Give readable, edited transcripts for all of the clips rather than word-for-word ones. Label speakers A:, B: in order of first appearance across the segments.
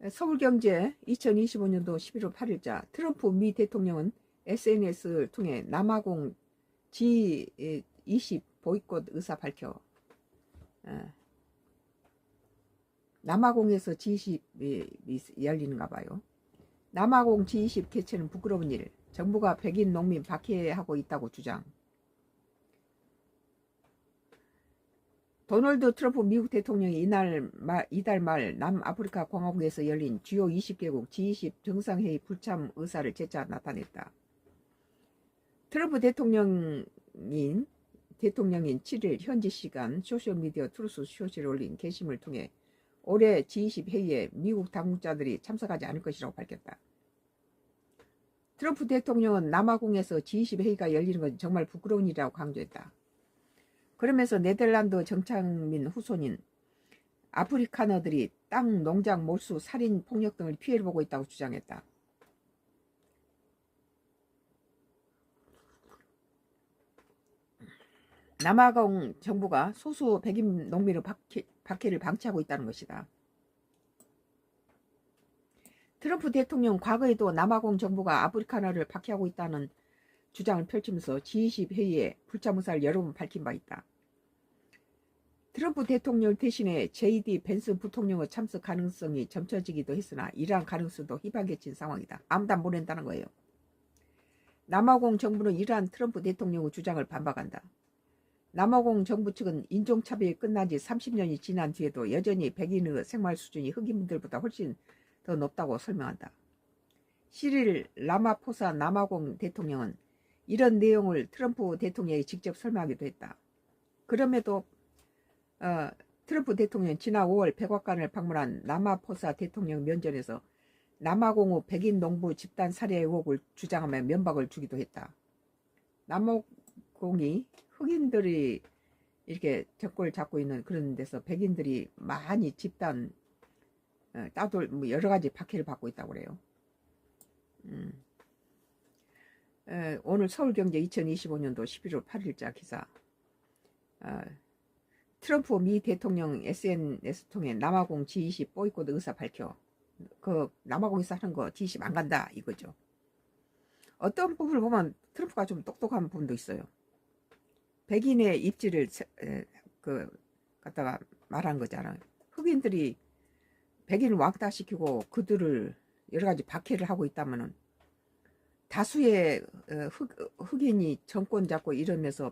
A: 서울경제 2025년도 11월 8일자 트럼프 미 대통령은 SNS를 통해 남아공 G20 보이콧 의사 밝혀 남아공에서 G20이 열리는가 봐요. 남아공 G20 개최는 부끄러운 일. 정부가 백인 농민 박해하고 있다고 주장. 도널드 트럼프 미국 대통령이 이달 말 남아프리카 공화국에서 열린 주요 20개국 G20 정상회의 불참 의사를 재차 나타냈다. 트럼프 대통령인 7일 현지 시간 소셜미디어 트루스 소시에 올린 게시물을 통해 올해 G20 회의에 미국 당국자들이 참석하지 않을 것이라고 밝혔다. 트럼프 대통령은 남아공에서 G20 회의가 열리는 건 정말 부끄러운 일이라고 강조했다. 그러면서 네덜란드 정착민 후손인 아프리카너들이 땅, 농장, 몰수, 살인, 폭력 등을 피해를 보고 있다고 주장했다. 남아공 정부가 소수 백인 농민의 박해를 방치하고 있다는 것이다. 트럼프 대통령 과거에도 남아공 정부가 아프리카너를 박해하고 있다는 주장을 펼치면서 G20 회의에 불참 의사를 여러 번 밝힌 바 있다. 트럼프 대통령 대신에 JD 벤스 부통령의 참석 가능성이 점쳐지기도 했으나 이러한 가능성도 희박해진 상황이다. 아무도 안 보낸다는 거예요. 남아공 정부는 이러한 트럼프 대통령의 주장을 반박한다. 남아공 정부 측은 인종차별이 끝난 지 30년이 지난 뒤에도 여전히 백인의 생활 수준이 흑인분들보다 훨씬 더 높다고 설명한다. 시릴 라마포사 남아공 대통령은 이런 내용을 트럼프 대통령이 직접 설명하기도 했다. 그럼에도 트럼프 대통령은 지난 5월 백악관을 방문한 라마포사 대통령 면전에서 남아공의 백인 농부 집단 살해 의혹을 주장하며 면박을 주기도 했다. 남아공이 흑인들이 이렇게 정권을 잡고 있는 그런 데서 백인들이 많이 집단 여러 가지 박해를 받고 있다고 그래요. 오늘 서울경제 2025년도 11월 8일자 기사. 트럼프 미 대통령 SNS 통해 남아공 G20 보이콧 의사 밝혀. 그 남아공에서 하는 거 G20 안 간다 이거죠. 어떤 부분을 보면 트럼프가 좀 똑똑한 부분도 있어요. 백인의 입지를 갖다가 말한 거잖아요. 흑인들이 백인을 왕따시키고 그들을 여러 가지 박해를 하고 있다면은 다수의 흑인이 정권 잡고 이러면서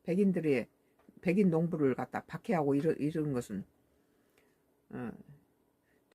A: 백인들의 백인 농부를 갖다 박해하고 이런 것은